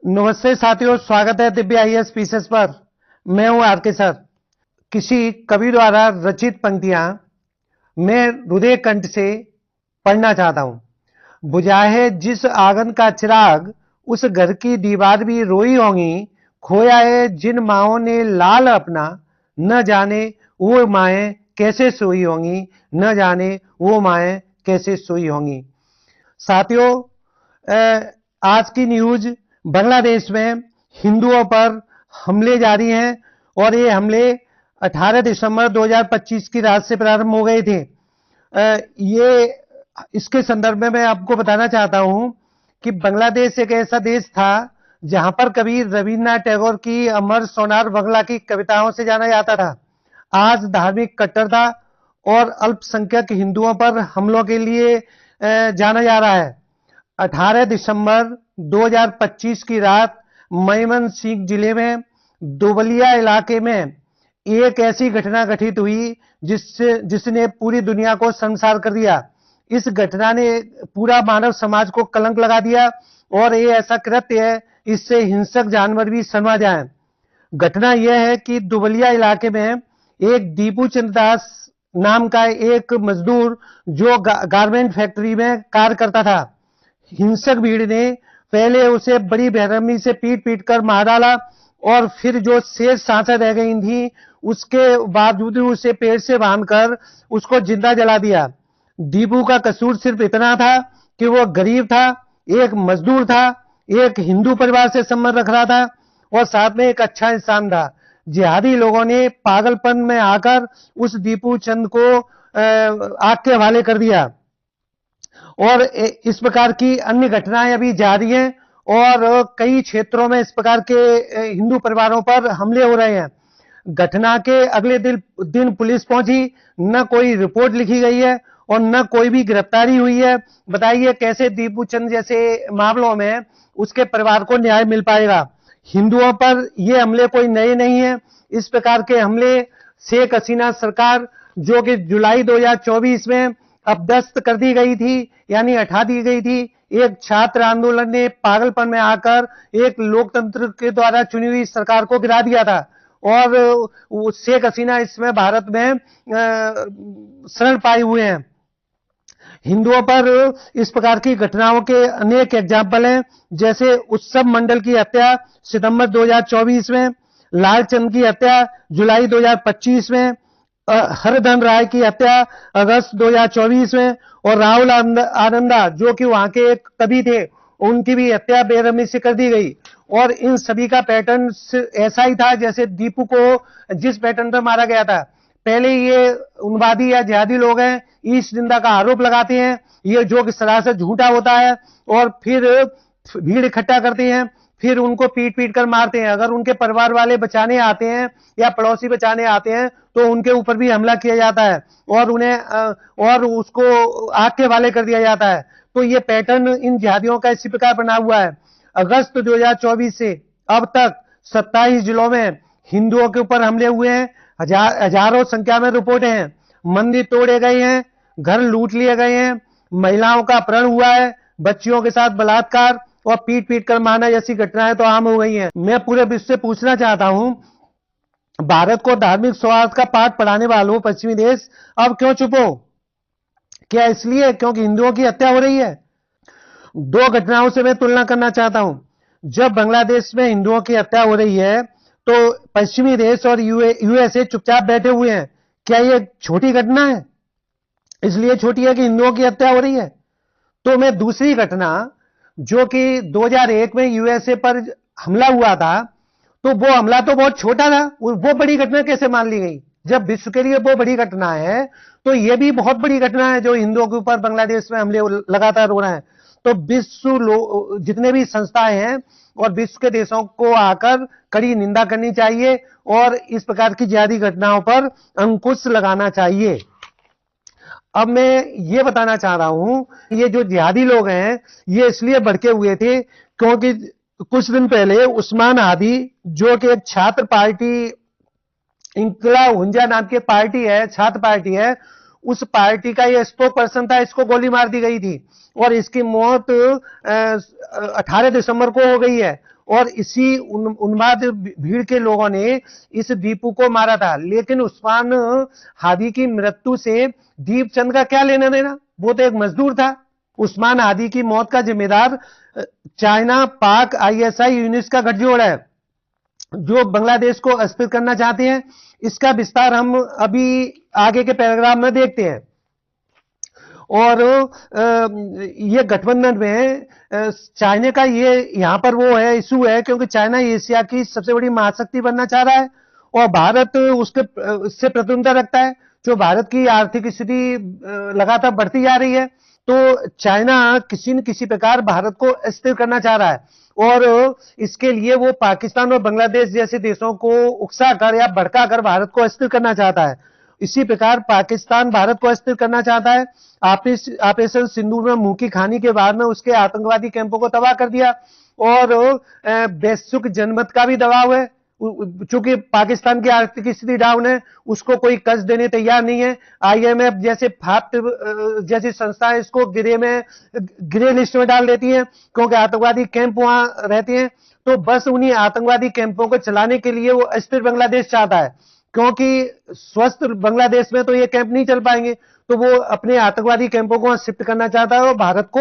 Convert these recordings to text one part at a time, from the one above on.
नमस्ते साथियों, स्वागत है दिव्य आईएएस पीसेस पर। मैं हूं आर के सर। किसी कवि द्वारा रचित पंक्तियां मैं हृदय कंठ से पढ़ना चाहता हूं। बुझाए जिस आंगन का चिराग, उस घर की दीवार भी रोई होंगी। खोया है जिन माओं ने लाल अपना, न जाने वो माएं कैसे सोई होंगी, न जाने वो माएं कैसे सोई होंगी। साथियों, आज की न्यूज, बांग्लादेश में हिंदुओं पर हमले जारी हैं और ये हमले 18 दिसंबर 2025 की रात से प्रारंभ हो गए थे। ये इसके संदर्भ में मैं आपको बताना चाहता हूं कि बांग्लादेश एक ऐसा देश था जहां पर कभी रविन्द्रनाथ टैगोर की अमर सोनार बांग्ला की कविताओं से जाना जाता था। आज धार्मिक कट्टरता और अल्पसंख्यक हिंदुओं पर हमलों के लिए जाना जा रहा है। 18 दिसंबर 2025 की रात मयमनसिंह जिले में दोबलिया इलाके में एक ऐसी घटना घटित हुई जिसने पूरी दुनिया को शर्मसार कर दिया। इस घटना ने पूरा मानव समाज को कलंक लगा दिया और ये ऐसा कृत्य है, इससे हिंसक जानवर भी शर्मा जाएं। घटना यह है कि दुबलिया इलाके में एक दीपू चंद्र दास नाम का एक मजदूर जो गारमेंट फैक्ट्री में कार्य करता था, हिंसक भीड़ ने पहले उसे बड़ी बेरहमी से पीट पीट कर मार डाला और फिर जो शेष सांसें रह गई थी उसके बावजूद उसे पेड़ से बांधकर उसको जिंदा जला दिया। दीपू का कसूर सिर्फ इतना था कि वो गरीब था, एक मजदूर था, एक हिंदू परिवार से संबंध रख रहा था और साथ में एक अच्छा इंसान था। जिहादी लोगों ने पागलपन में आकर उस दीपू चंद को आग के हवाले कर दिया और इस प्रकार की अन्य घटनाएं अभी जारी हैं और कई क्षेत्रों में इस प्रकार के हिंदू परिवारों पर हमले हो रहे हैं। घटना के अगले दिन पुलिस पहुंची, न कोई रिपोर्ट लिखी गई है और न कोई भी गिरफ्तारी हुई है। बताइए कैसे दीपू चंद जैसे मामलों में उसके परिवार को न्याय मिल पाएगा। हिंदुओं पर ये हमले कोई नए नहीं है। इस प्रकार के हमले शेख हसीना सरकार, जो कि जुलाई 2024 में अपदस्थ कर दी गई थी, यानी हटा दी गई थी। एक छात्र आंदोलन ने पागलपन में आकर एक लोकतंत्र के द्वारा चुनी हुई सरकार को गिरा दिया था और शेख हसीना इसमें भारत में शरण पाए हुए हैं। हिंदुओं पर इस प्रकार की घटनाओं के अनेक एग्जाम्पल हैं, जैसे उत्सव मंडल की हत्या सितंबर 2024 में, लालचंद की हत्या जुलाई 2025 में, हरधन राय की हत्या अगस्त 2024 में और राहुल आनंदा जो कि वहां के एक कवि थे, उनकी भी हत्या बेरहमी से कर दी गई। और इन सभी का पैटर्न ऐसा ही था जैसे दीपू को जिस पैटर्न पर मारा गया था। पहले ये उन्मादी या जिहादी लोग हैं, ईश निंदा का आरोप लगाते हैं, ये जो कि सरासर झूठा होता है, और फिर भीड़ इकट्ठा करते हैं, फिर उनको पीट पीट कर मारते हैं। अगर उनके परिवार वाले बचाने आते हैं या पड़ोसी बचाने आते हैं तो उनके ऊपर भी हमला किया जाता है और उन्हें और उसको आग के हवाले कर दिया जाता है। तो ये पैटर्न इन जिहादियों का इसी प्रकार बना हुआ है। अगस्त 2024 से अब तक 27 जिलों में हिंदुओं के ऊपर हमले हुए हैं। हजारों संख्या में रिपोर्टें हैं। मंदिर तोड़े गए हैं, घर लूट लिए गए हैं, महिलाओं का अपहरण हुआ है, बच्चियों के साथ बलात्कार और पीट पीट कर मारना जैसी घटनाएं तो आम हो गई हैं। मैं पूरे विश्व से पूछना चाहता हूं, भारत को धार्मिक सौहार्द का पाठ पढ़ाने वालों पश्चिमी देश अब क्यों चुप हो? क्या इसलिए क्योंकि हिंदुओं की हत्या हो रही है? दो घटनाओं से मैं तुलना करना चाहता हूं। जब बांग्लादेश में हिंदुओं की हत्या हो रही है तो पश्चिमी देश और यूएसए चुपचाप बैठे हुए हैं। क्या यह छोटी घटना है? इसलिए छोटी है कि हिंदुओं की हत्या हो रही है। तो मैं दूसरी घटना, जो कि 2001 में यूएसए पर हमला हुआ था, तो वो हमला तो बहुत छोटा था, वो बड़ी घटना कैसे मान ली गई? जब विश्व के लिए वो बड़ी घटना है तो ये भी बहुत बड़ी घटना है जो हिंदुओं के ऊपर बांग्लादेश में हमले लगातार हो रहे हैं। तो विश्व जितने भी संस्थाएं हैं और विश्व के देशों को आकर कड़ी निंदा करनी चाहिए और इस प्रकार की जिहादी घटनाओं पर अंकुश लगाना चाहिए। अब मैं ये बताना चाह रहा हूं, ये जो जिहादी लोग हैं ये इसलिए भड़के हुए थे क्योंकि कुछ दिन पहले उस्मान हादी, जो कि एक छात्र पार्टी, इंकलाब हुंजा नाम की पार्टी है, छात्र पार्टी है, उस पार्टी का ये स्पोक पर्सन था, इसको गोली मार दी गई थी और इसकी मौत 18 दिसंबर को हो गई है। और इसी उन्माद भीड़ के लोगों ने इस दीपू को मारा था। लेकिन उस्मान हादी की मृत्यु से दीपचंद का क्या लेना देना, वो तो एक मजदूर था। उस्मान हादी की मौत का जिम्मेदार चाइना, पाक, आईएसआई, यूनिस का गठजोड़ है, जो बांग्लादेश को अस्थिर करना चाहते हैं। इसका विस्तार हम अभी आगे के पैराग्राफ में देखते हैं। और ये गठबंधन में चाइना का ये यहां पर वो है इशू है, क्योंकि चाइना एशिया की सबसे बड़ी महाशक्ति बनना चाह रहा है और भारत उसके से प्रतिद्वंद्विता रखता है। जो भारत की आर्थिक स्थिति लगातार बढ़ती जा रही है, तो चाइना किसी न किसी प्रकार भारत को अस्थिर करना चाह रहा है और इसके लिए वो पाकिस्तान और बांग्लादेश जैसे देशों को उकसाकर या भड़काकर भारत को अस्थिर करना चाहता है। इसी प्रकार पाकिस्तान भारत को अस्थिर करना चाहता है। ऑपरेशन सिंदूर में मुंह की खानी के बाद में उसके आतंकवादी कैंपों को तबाह कर दिया और वैश्विक जनमत का भी दबाव है। चूंकि पाकिस्तान की आर्थिक स्थिति डाउन है, उसको कोई कर्ज देने तैयार नहीं है। आईएमएफ जैसे फाप्ट जैसी संस्थाएं इसको ग्रे लिस्ट में डाल देती हैं, क्योंकि आतंकवादी कैंप वहां रहते हैं। तो बस उन्हीं आतंकवादी कैंपों को चलाने के लिए वो अस्थिर बांग्लादेश चाहता है, क्योंकि स्वस्थ बांग्लादेश में तो ये कैंप नहीं चल पाएंगे, तो वो अपने आतंकवादी कैंपों को शिफ्ट करना चाहता है और भारत को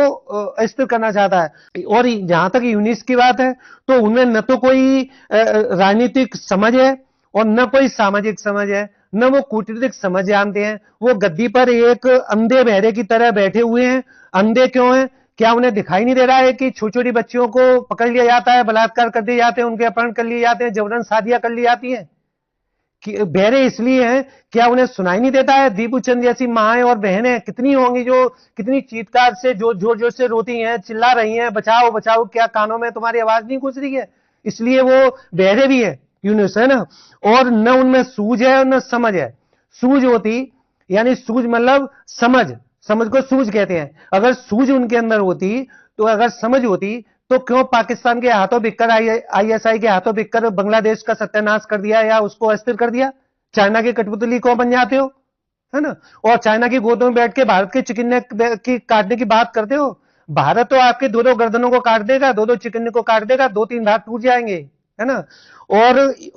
अस्थिर करना चाहता है। और जहां तक यूनिस की बात है, तो उनमें न तो कोई राजनीतिक समझ है और न कोई सामाजिक समझ है, न वो कूटनीतिक समझ जानते हैं। वो गद्दी पर एक अंधे बहरे की तरह बैठे हुए हैं। अंधे क्यों हैं? क्या उन्हें दिखाई नहीं दे रहा है कि छोटी छोटी बच्चियों को पकड़ लिया जाता है, बलात्कार कर दिए जाते हैं, उनके अपहरण कर लिए जाते हैं, जबरन शादियां कर ली जाती हैं? बहरे इसलिए हैं, क्या उन्हें सुनाई नहीं देता है? दीपू चंद जैसी माएं और बहनें कितनी होंगी जो कितनी चीत्कार से जोर जोर से रोती हैं, चिल्ला रही हैं, बचाओ बचाओ, क्या कानों में तुम्हारी आवाज नहीं घुस रही है? इसलिए वो बहरे भी है, यूनिस है ना। और न उनमें सूझ है और न समझ है। सूझ होती, यानी सूझ मतलब समझ को सूझ कहते हैं। अगर सूझ उनके अंदर होती, तो अगर समझ होती, तो क्यों पाकिस्तान के हाथों बिककर आईएसआई के हाथों बिककर बांग्लादेश का सत्यानाश कर दिया या उसको अस्थिर कर दिया? चाइना की कठपुतली क्यों बन जाते हो, है ना? और चाइना की गोदों में बैठ के भारत के चिकन्ने की काटने की बात करते हो। भारत तो आपके दो दो गर्दनों को काट देगा, दो दो चिकन्ने को काट देगा, दो तीन दांत टूट जाएंगे, है ना। और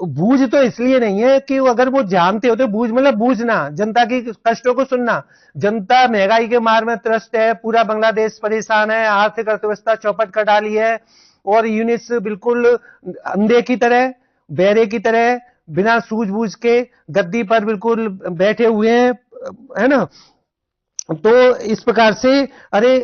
बूझ तो इसलिए नहीं है कि अगर वो जानते हो, तो बूझ मतलब बूझना, जनता की कष्टों को सुनना। जनता महंगाई के मार में त्रस्त है, पूरा बांग्लादेश परेशान है, आर्थिक अर्थव्यवस्था चौपट कर डाली है और यूनिस बिल्कुल अंधे की तरह, बहरे की तरह, बिना सूझबूझ के गद्दी पर बिल्कुल बैठे हुए हैं, है ना। तो इस प्रकार से अरे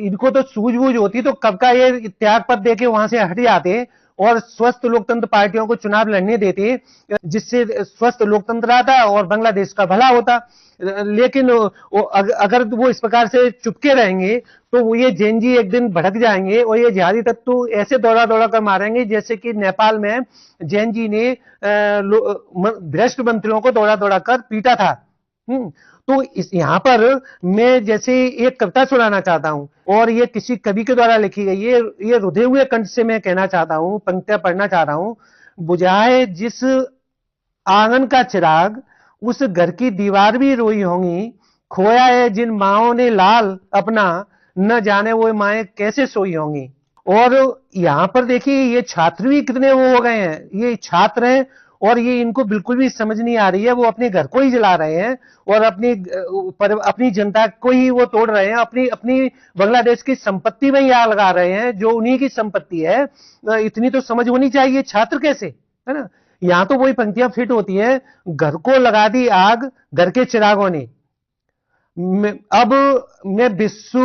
इनको तो सूझबूझ होती तो कब का ये त्याग पत्र देके वहां से हट जाते और स्वस्थ लोकतंत्र पार्टियों को चुनाव लड़ने देते, जिससे स्वस्थ लोकतंत्र आता और बांग्लादेश का भला होता। लेकिन अगर वो इस प्रकार से चुपके रहेंगे, तो वो ये जेनजी एक दिन भड़क जाएंगे और ये जिहादी तत्व ऐसे दौड़ा दौड़ा कर मारेंगे, जैसे कि नेपाल में जेनजी ने भ्रष्ट मंत्रियों को दौड़ा दौड़ा कर पीटा था। तो इस यहां पर मैं जैसे एक कविता सुनाना चाहता हूं, और ये किसी कवि के द्वारा लिखी गई, ये रुधे हुए कंठ से मैं कहना चाहता हूं, पंक्तियां पढ़ना चाह रहा हूं। बुझाए जिस आंगन का चिराग, उस घर की दीवार भी रोई होंगी। खोया है जिन माओं ने लाल अपना, न जाने वो माएं कैसे सोई होंगी। और यहां पर देखिए ये छात्र भी कितने वो हो गए हैं, ये छात्र हैं और ये इनको बिल्कुल भी समझ नहीं आ रही है। वो अपने घर को ही जला रहे हैं और अपनी जनता को ही वो तोड़ रहे हैं, अपनी बांग्लादेश की संपत्ति में ही आग लगा रहे हैं, जो उन्हीं की संपत्ति है। इतनी तो समझ होनी चाहिए। छात्र कैसे, है ना। यहां तो वही पंक्तियां फिट होती है, घर को लगा दी आग घर के चिरागों ने। अब मैं विश्व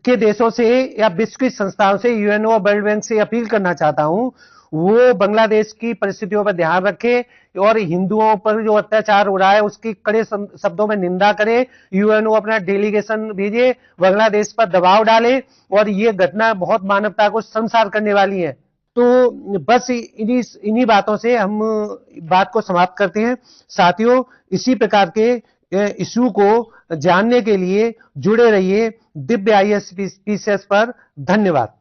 के देशों से या विश्व की संस्थाओं से, यूएनओ और वर्ल्ड बैंक से अपील करना चाहता हूं, वो बांग्लादेश की परिस्थितियों पर ध्यान रखे और हिंदुओं पर जो अत्याचार हो रहा है उसकी कड़े शब्दों में निंदा करे। यूएनओ अपना डेलीगेशन भेजे, बांग्लादेश पर दबाव डाले, और ये घटना बहुत मानवता को संसार करने वाली है। तो बस इन्हीं बातों से हम बात को समाप्त करते हैं। साथियों, इसी प्रकार के इशू को जानने के लिए जुड़े रहिए दिव्य IAS PCS पर। धन्यवाद।